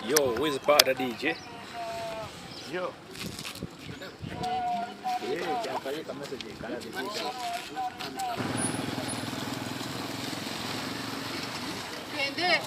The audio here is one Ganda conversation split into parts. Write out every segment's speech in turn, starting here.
Yo, where's the part of DJ? Yo. Yeah, jangan kamu saja kalau di sini. Pendek.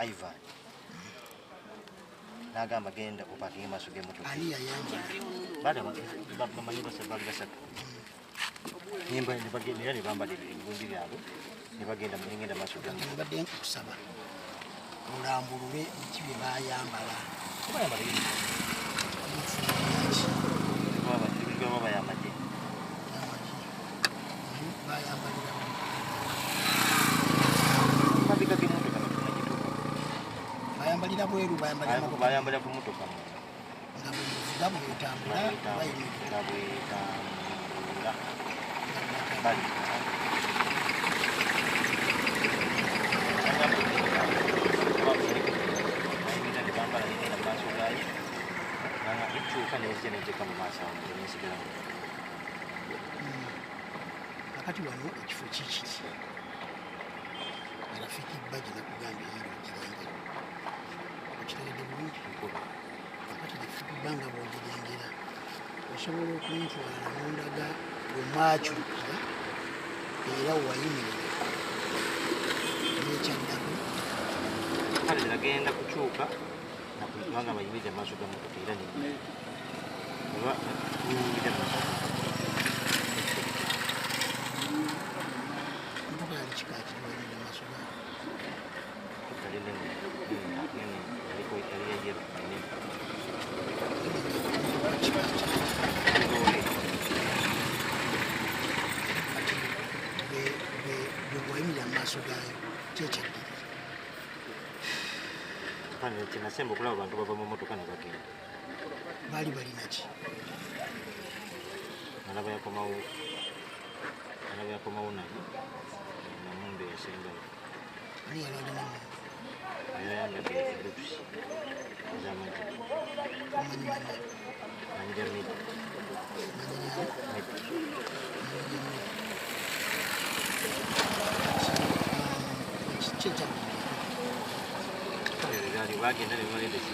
Ivan. Nagamba genda kupakinga masuge mutu. Ali yayamba. Bada bamanyi basabali basatu. Nimba nibagenda ni bamba dibundi byabo. Nibagenda mungenda masuge mutu. Mbadde nkusaba. Mulambulule ekibi bayambala. Kuba yambala yini? Baba yamaje. Bayambalira. Mabika kimuntu kana tunajituka. Bayambalira bweru bayambalira ku motoka. Ngabu yotambula bayini. Ngabu yotambula. Bali. Akati wano ekifo kikiti. Rafiki baji na kugambye hilo kirenge. Okitegedde bulungi kukola. Akati rafiki banga bwogirengera. Osobola okuntwala mundaga bwemwakyukira era wayimirira. Nekyaddako. Kale nagenda kukyuka nakubanga bayimiriza amaaso ga motoka era ne oba kuyingira motoka yali kikaaki bayimiriza amaaso ga bwewayimirira mu maaso gaayo kyekyaddiri. Kinasemba okulaba abantu bava mu motoka ne bagenda. Baali balina ki? Alaba yakomawo naye namumbe yasembayo. Ani yali alina mu? Ayayambadde ebutusi ez'amagye. Amanyi manyi. Manyira Medi. Kyekyaddiri. Bagenda ne balendesi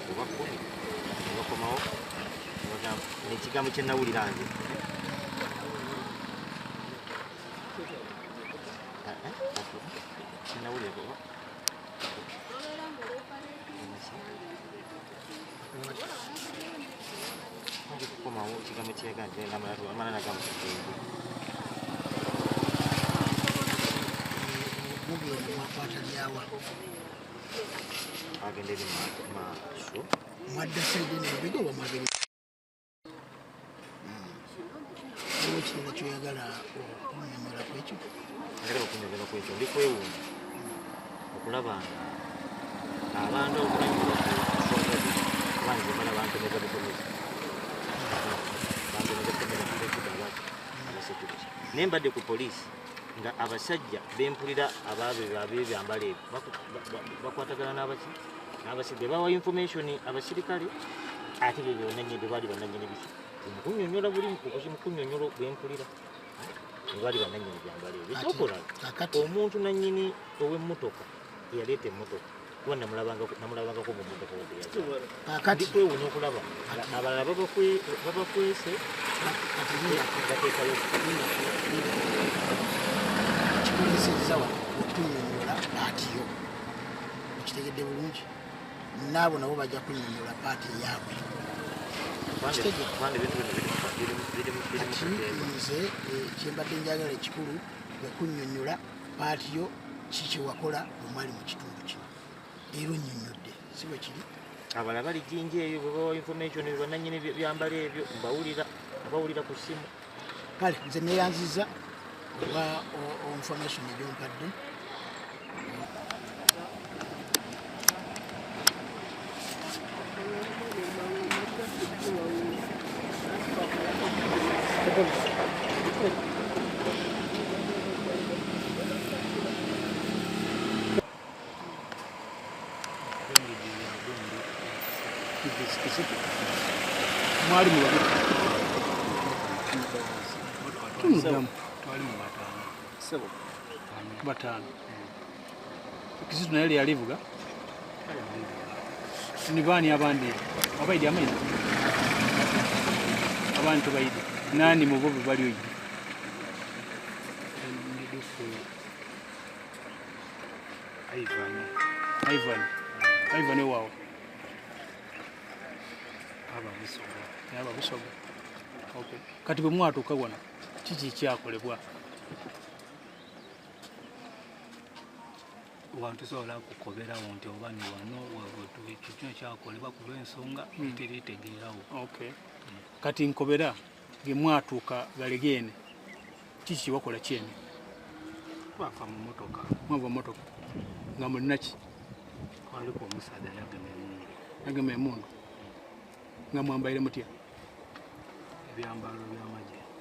kuba kkumi ne bakomawo nekigambo kye nawulira nze sinawulira kuba kukomawo ekigambo kyeganje amalala gamutegeeyo mugenda mwakwata lyawa agenda eri maaso mwadda saidi nebibega oba mwagere ewo ekirala kyoyagala okunyonyola kwekyo agala okunyonyola kwekyo ndi kwewuunya okulaba nga abantu okulanyulwa banze mala bantomeza butomezi naye mbadde ku poliisi nga abasajja bempulira abebyambala ebyo bakwatagana n'abasirikale bawa information abasirikale ate bye byonna nyine baali bannannyini biki mukunyonyola buli mukunyonyola bwempulira baali bannannyini byambala ebyo ekyokola omuntu nannyini ow'emmotoka eyaleeta emmotoka kuba namulabangako mu mmotoka wadde kwewunya okulaba abalala babakwese bateekayo kikolesezawa okunyonyola paatiyo okitegedde bulungi naabo nabo bajja kunyonyola paati eyaabwe nze kyembadde njagala ekikulu okunyonyola paatiyo kikyewakola omwali mu kitundu kino era onnyonnyodde si bwe kiri abalala bali jinja eyo bwe bawa information bannannyini byambala ebyo abawulira ku ssimu kale nze neyanziza oba information egyompadde mwali mu bataano kisitu naye lyalivuga ni baani abandi abaidi amaini abantu baidi nani mu bo bali oyi Ivan wao aba bisogo okay kati bwe mwatuuka wano kiki kyakolebwa abantu sobola kukoberawo nti oba ni wano ekyo kino kyakolebwa ku lw'ensonga teritegeerawo okay kati nkobera ge mwatuuka galegene kiki wakola kyene bafa mu motoka mwava motoka nga mulinaki waliko omusajja yagema emundu nga mwambaire mutya ebyambalo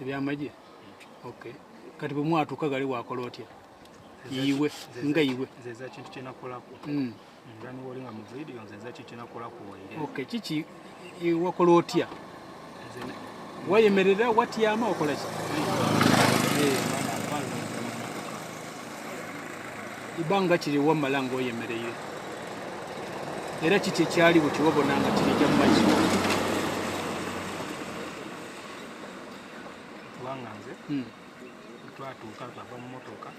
ebyamagye okay kati bwe mwatuuka gali wakola otya iwe nga iwe nzeza kintu kyenakolako nga niwoli nga mu video nzeza kintu kyenakolako waire okay kiki wakola otya wayemerera watyama okola ki ibanga kiri wamala nga oyemereire era kiki ekyaliwo kiwabona nga kirijja mu maiso kubanga nze twatuuka twava mu motoka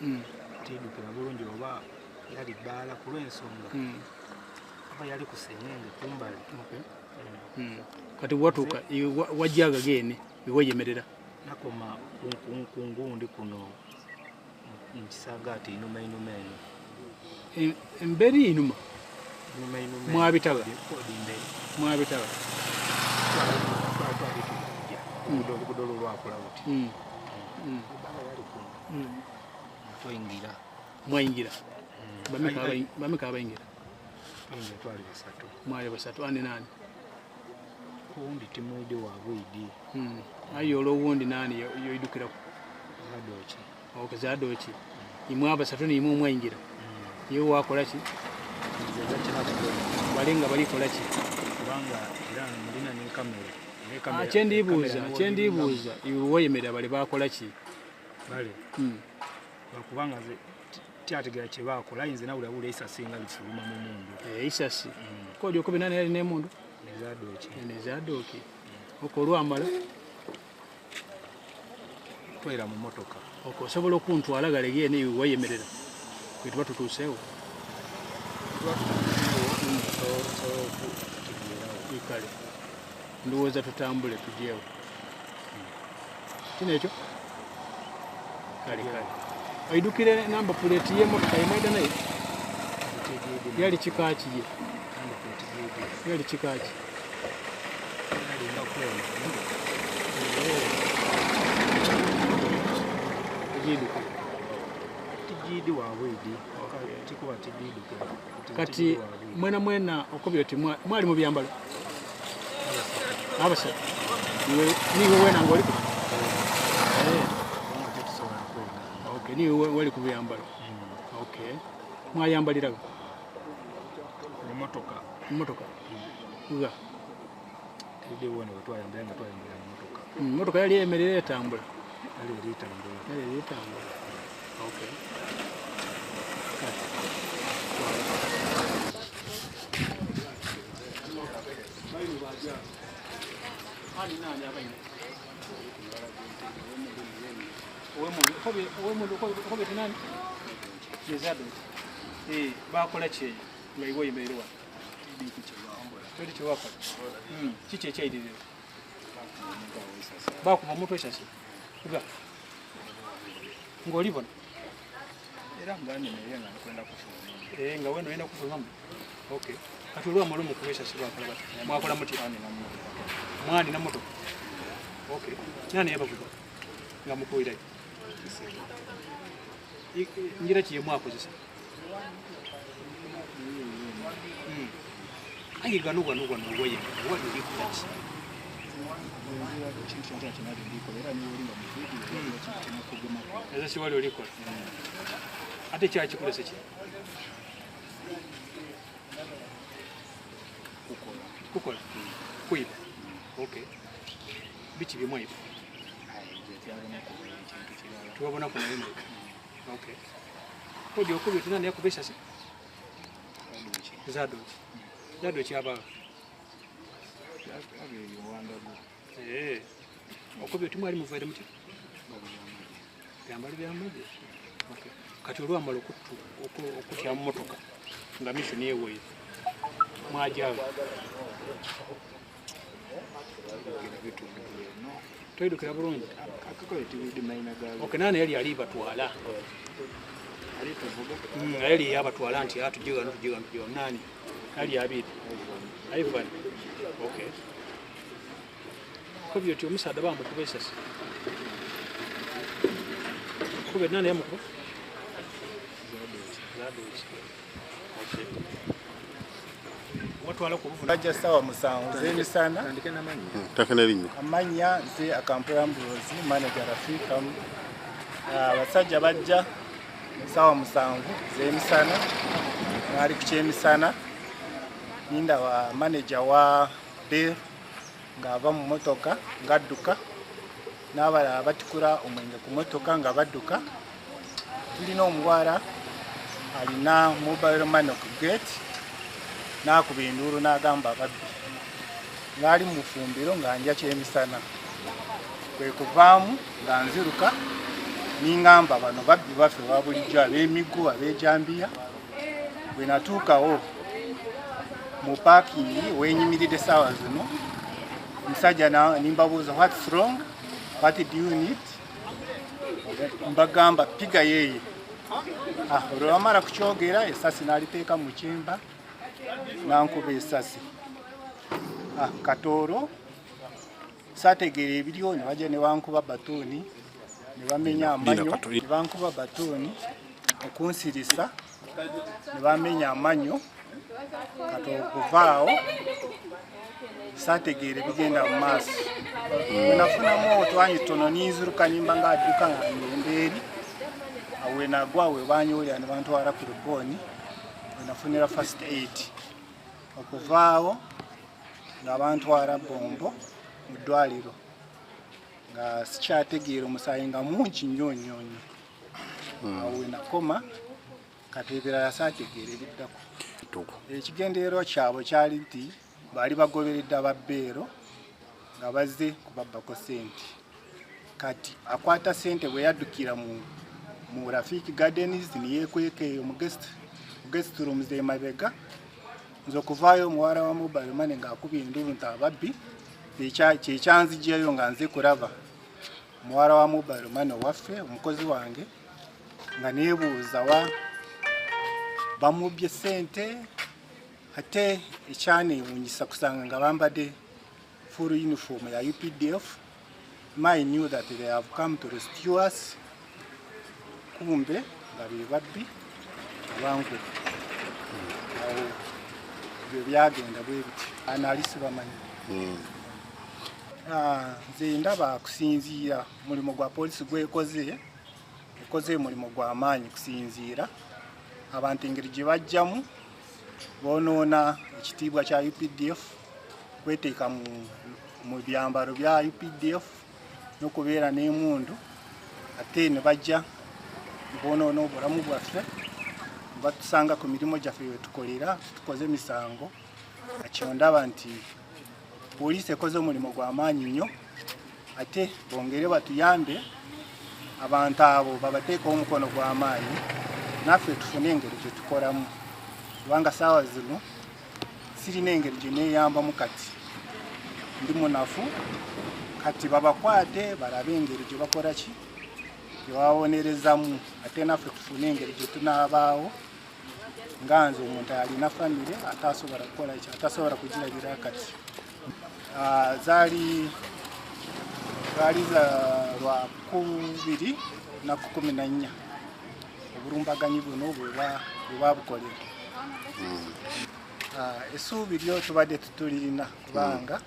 tidukira bulungi oba yali bbaala ku lw'ensonga oba yali ku senyenge kumbali kati watuuka wajjaga gene bewayemerera nakoma ku ngundi kuno nkisagaati inuma eno emberi inuma mwabitaba oluguudo lwakola buti twingira mwayingira bameka abayingira twali basatu mwali basatu ane nani kuwundi timwidi wabwidi aye olwowundi nani yoidukiraku zadoki okay zadoki imwe abasatu nimwe omwayingira yewe wakola ki balinga balikola ki kubanga era mulina ne kamera kyendibuuza iwe wayemerera bali bakola ki bale bakubanga tyategera kye bakola ayinza nawulawula esasi nga lifuluma mu mundu isasi kodi okubi nani yali n'emundu nezadoki oko olwamala twera mu motoka oko osobola okuntwala galegene iwe wayemerera bwe tuba tutuuseewo kale ndowooza tutambule tugyewo kino ekyo kale aidukire namba puleti y'emmotoka yemaida naye yali kikaaki ye yali kikaaki egiduka tijidi wabwidi kikuba tijiduka kati mwena okubyo ti mwali mu byambalo abasa niwe wena ng'oliko okay niwe wali ku byambalo okay mwayambaliraga mmotoka nga tijidi wona twayambala nga twayambala mmotoka mmotoka yali emerera etambula yali etambula okay bakola kyeyo nga iwe oyemerewa toli kyewakola kiki ekyayiririro bakuba omutwe esasi ga ng'olibona era nganemerera nga nkwenda kufuluma nga wena oyenda kufulumamu okay kati olwamala omukuba esasi bakola bati mwakola muti mwani na motoka okay nani yabavuga nga mukuwirayo njira ki yemwakozesa ayi gano weye wali olikulaki eza si wali olikola ate kyali kikulese ki kukola kuyiba okay biki byemwayiba tubabona kuno bino okay kodi okubyo tinani yakuba esasi zadoki abaga okubyo timwali muvaire muki byambali byamagye kati olwamala okutya mu motoka nga mission yeweire mwajawe toyidukira bulungi okay nani yali alibatwala yali yabatwala nti atujiga nani yali abiri Ivan okay kubyo ti omusaada bamukuba esasi kube nani yamukuba okay watwala ku buvuna Bajja sawa musanvu z'emisana amanya nze akampula Ambrose manager Rafika abasajja bajja sawa musanvu z'emisana mwali ku kyemisana ninda wa manager wa Beer ng'ava mu motoka ngadduka n'abalala batukula omwenge ku motoka nga badduka tulina omuwala alina mobile money ku gate n'akuba enduulu n'agamba ababbi ng'ali mu fumbiro nga nja kyemisana kwe kuvaamu nga nziruka ningamba bano babbi baffe wa bulijjo ab'emiggu ab'ejambiya bwe natuukawo mu paakingi wenyimiridde essaawa zino omusajja nimbabuuza what's wrong what do you need mbagamba piga yeeye olwo wamala kukyogera essasi n'aliteeka mu kyemba nankuba essasi katooro saategeera ebiriwo ne bajja ne bankuba batooni ne bamenya amanyo ne bankuba batooni okunsirisa ne bamenya amanyo kati okuvaawo saategeera ebigenda mu maaso we nafunamu otwanyi tono ninziruka nimba ngaadduka nga ngenda eri we nagwa we banyoolera ne bantwala ku lubooni we nafunira first aid okuvaawo nga bantwala bombo mu ddwaliro nga sikyategeera omusaayi nga mungi nnyo nnyo nnyo awo we nakoma kati ebirala saategeera ebiddako ekigendererwa kyabwe kyali nti baali bagoberedde ababbeero nga bazze kubabbako ssente kati akwata ssente bwe yaddukira mu mu Rafiki Gardens niyekweka eyo mu guest room ze mabega nzo kuvayo muwara wa mobile money ngakubye nduru ntababbi kyekyanzijeyo nga nze kuraba muwara wa mobile money waffe omukozi wange nga nebuuza wa bamubye sente ate ekyanewunyisa kusanga nga bambadde full uniform ya UPDF. I knew that they have come to rescue us. Kumbe bali babbi abangu awo byagenda bwe biti analisi bamanyi nze ndaba kusinziira mulimo gwa polisi gwekoze mulimo gwa maanyi kusinziira abantu engeri gye bajjamu bonoona ekitiibwa kya UPDF kweteeka mu byambalo bya UPDF n'okubeera n'emundu ate ne bajja bonoona obulamu bwaffe batusanga ku mirimu gyaffe wetukolera tukoze emisango ekyo ndaba nti poliisi ekoze omulimu gw'amaanyi nnyo ate bongere batuyambe abantu abo babateekaho omukono gw'amaanyi naffe tufune engeri gye tukolamu kubanga saawa zino sirina engeri gye neeyambamu kati ndi munafu kati babakwate balabe engeri gye bakola ki gyebabonerezamu ate naffe tufune engeri gye tunaabaawo nga nze omuntu alina famire atasobola kukola ki atasobola kugirabira kati zaali za lwa 2014 obulumbaganyi buno bwe babukolera essuubi lyo tubadde tutulirina kubanga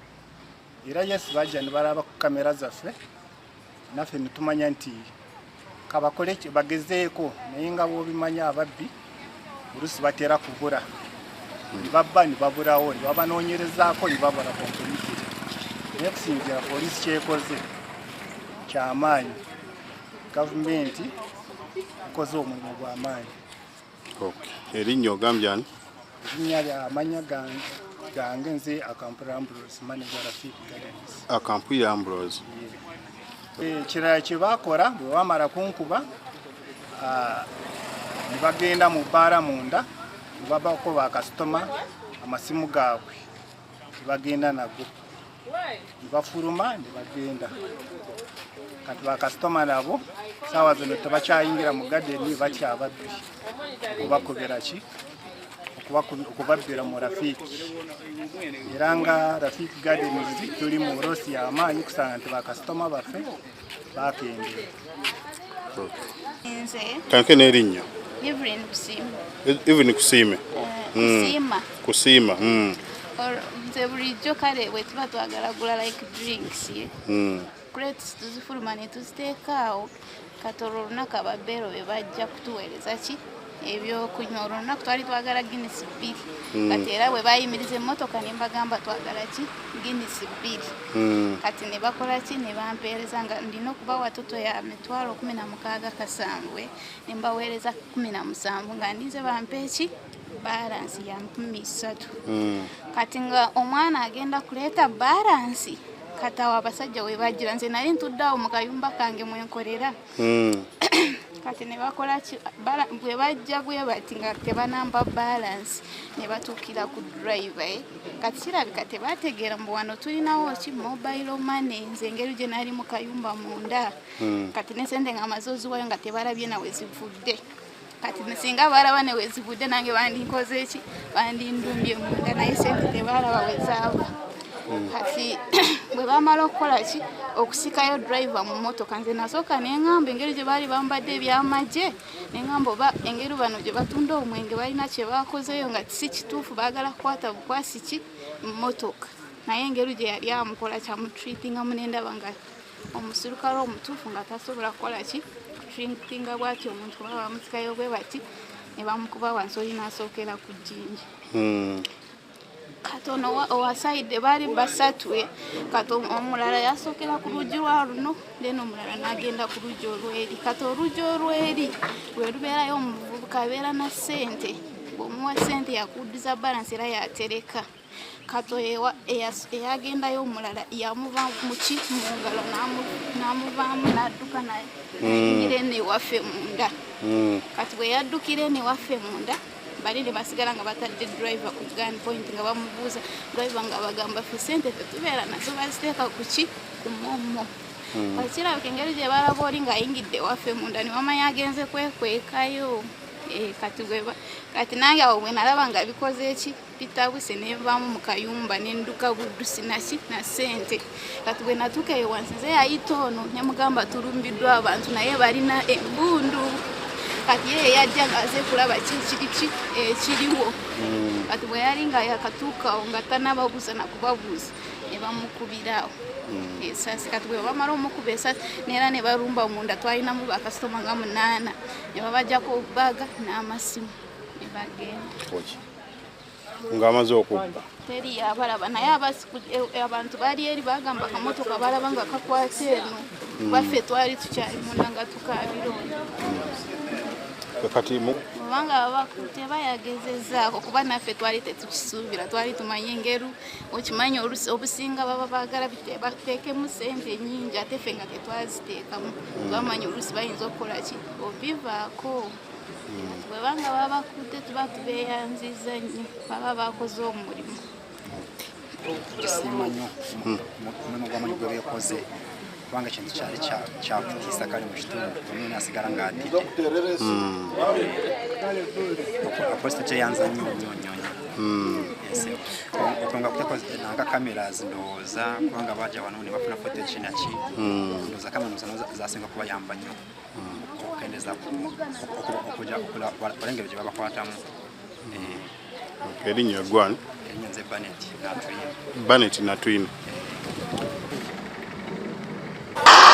era yesu bajja ne balaba ku kamera zaffe naffe ne tumanya nti kabakole bagezeeko naye nga bw'obimanya ababbi oluusi batera kubula ne babba ne babulawo ne babanoonyerezaako ne babula kompuyitire naye kusinziira poliisi kyekoze kyamaanyi gavumenti ekoze omulimu gw'amaanyi. Erinnya ogambye ani? Erinnya ly'amanya gange nze Akampula Ambrose manager Rafiki Gardens. Akampula Ambrose. Ekirala kye baakola bwe bamala kunkuba ne bagenda mu bbaala munda ne babako bakasitoma amasimu gaabwe ne bagenda nago ne bafuluma ne bagenda kati bakasitoma nabo saawa zino tebakyayingira mu gadeni batya ababbi okubakubira ki okubabbira mu Rafiki era nga Rafiki Gardens tuli mu rosi y'amaanyi kusanga nti bakasitoma baffe bakendera. Kanke n'erinnya? Evelyn Kusiima. Evelyn Kusiime? Kusiima. Kusiima. Nze bulijjo kale bwe tuba twagala gula like drinks crates tuzifuluma ne tuziteeka awo kati olwo olunaku ababbeero be bajja kutuweereza ki ebyokunywa olwo olunaku twali twagala Guinness 2 kati era bwe bayimiriza emmotoka ne mbagamba twagala ki Guinness 2 kati ne bakola ki ne bampeereza nga ndina okubawa toto ya mitwalo 16,700 ne mbaweereza 17 nga ndize bampe ki balance ya 3,000 kati nga omwana agenda kuleeta balance kati awo abasajja we bajjira nze nali ntudde awo mu kayumba kange mwenkolera kati ne bakola bwe bajja bwe bati nga tebanamba balance ne batuukira ku driver kati kirabika tebategeera mbu wano tulinawo ki mobile money nze engeri gye nali mu kayumba munda kati ne sente nga amaze oziwayo nga tebalabye nawe zivudde kati singa balaba ne wezivudde nange bandinkoze ki bandindumbye munda naye sente tebalaba wezaava kati bwe bamala okukola ki okusikayo driver mu motoka nze nasooka neŋŋamba engeri gye baali bambadde ebyamagye neŋŋamba oba engeri bano gye batunda omwenge balina kye baakozeyo nga si kituufu baagala kukwata bukwasi ki mu motoka naye engeri gye yali amukola kyamutreatinga munendaba nga omuserukale omutuufu nga tasobola kukola ki treatinga bwati omuntu baba bamusikayo bwe bati ne bamukuba wansi oli n'asookera ku jjinja kati ono owasaide baali basatu kati omulala yasookera ku luggi lwa luno then omulala n'agenda ku luggi olweri kati oluggi olweri lwe lubeerayo omuvubuka abeera na ssente bw'omuwa ssente yakuddiza balance era yatereka Kato eyagendayo omulala yamuva muki mu ngalo n'amuvaamu n'adduka nayingira eno ewaffe munda. Kati bwe yaddukira eno ewaffe munda bali ne basigala nga batadde driver ku gun point nga bamubuuza driver nga bagamba ffe ssente tetubeera nazo baziteeka kuki ku mommo. Kakirabika engeri gye balaba oli ng'ayingidde ewaffe munda ne bamanya agenze kwekwekayo. Kati nange awo bwe nalaba nga bikoze eki bitabuse nevaamu mu kayumba nenduka buddusi naki na ssente. Kati bwe natuuka eyo wansi nze yayita ono ne mugamba tulumbiddwa abantu naye balina embundu. Kati ye yajja ng'aze kulaba ekiriwo. Kati bwe yali nga yakatuukawo nga tannababuuza na kubabuuza ne bamukubirawo esasi. Kati bwe bamala omukuba esasi neera ne barumba munda twalinamu bakasitoma nga 8 ne babajjako bbaga n'amasimu ne bagenda. Ng'amaze okubba Teri yabalaba naye abantu bali eri bagamba akamotoka balaba nga kakwata eno baffe twali tukyali munda nga tukaabironda. Kati Kubanga tebayagezezaako kuba naffe twali tetukisuubira twali tumanye engeri okimanyi obusinga baba baagala bateekemu ssente nnyingi ate ffe nga tetwaziteekamu twamanya oluusi bayinza okukola ki obivaako. Bwebanga baba bakutte tuba tubeeyanziza nnyo baba bakoze omulimu. Kisiima nnyo omulimu gw'amanyi gwe beekoze kubanga ekintu kyali kyakutiisa kale mu kitundu omwe nasigala ng'atidde. Apoliisi tekyeyanza nnyo nnyo. Okwanga kutekonanga cameras ndowooza kubanga bajja wano ne bafuna footage naki ndowooza cameras zasinga kubayamba nnyo okukendeza okuja balengero gye babakwatamu. erinnya gwani? Erinnya nze Banet Natwine.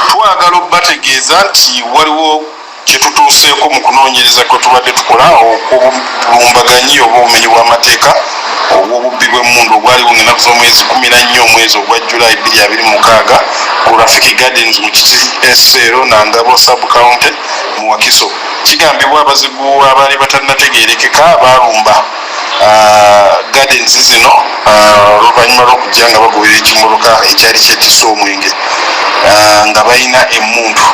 Twagala okubategeeza nti waliwo kye tutuuseeko mu kunoonyereza kwe tubadde tukola okulumbaganya oba obumenyi bw'amateeka obw'obubbi bw'emmundu obwaliwo ng'ennaku z'omwezi 14 omwezi ogwa Julayi 2026 ku Rafiki Gardens mu Kisero Nangabo sub-county mu Wakiso. Kigambibwa abazigu abaali batannategeerekeka baalumba gardens zino oluvannyuma lw'okujja nga bagoberera ekimmotoka ekyali kyetisse omwenge nga balina emmundu.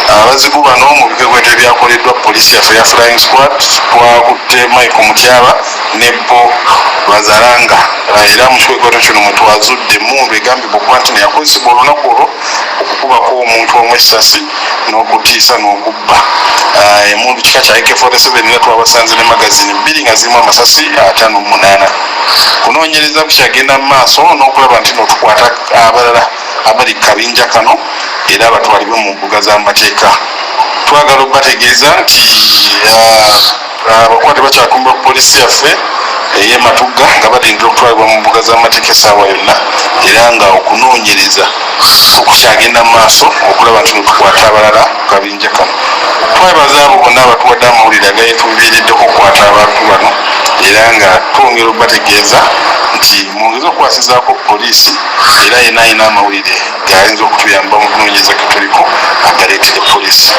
Abazigu bano mu bikwekweto ebyakoleddwa poliisi yaffe ya Flying Squad twakutte Michael Mutyaba ne Bo Bazalanga era mu kikwekweto kino mwe twazudde emmundu egambibwa okuba nti yakozesebwa olunaku olwo okukubako omuntu omu essasi n'okutiisa n'okubba. Emmundu kika kya AK-47 era twabasanze ne magazini 2 nga zirimu amasasi 58. Kunoonyereza kukyagenda mu maaso n'okulaba nti tukwata abalala abali kabinja kano era abatwalibwe mu mbuga z'amateeka. Twagala okubategeeza nti abakwate bakyakumbibwa ku poliisi yaffe ey'e Matugga nga balindira okutwalibwa mu mbuga z'amateeka essaawa yonna era nga okunoonyereza okukyagenda mu maaso okulaba nti tukwata abalala ku kabinja kano. Twebaza abo bonna abatuwadde amawulire agayetuviiriddeko okukwata abantu bano era nga twongera okubategeeza nti mwongeza okukwasizaako poliisi era yenna alina amawulire gayinza okutuyamba mu kunoonyereza ke tuliko agaleetere poliisi.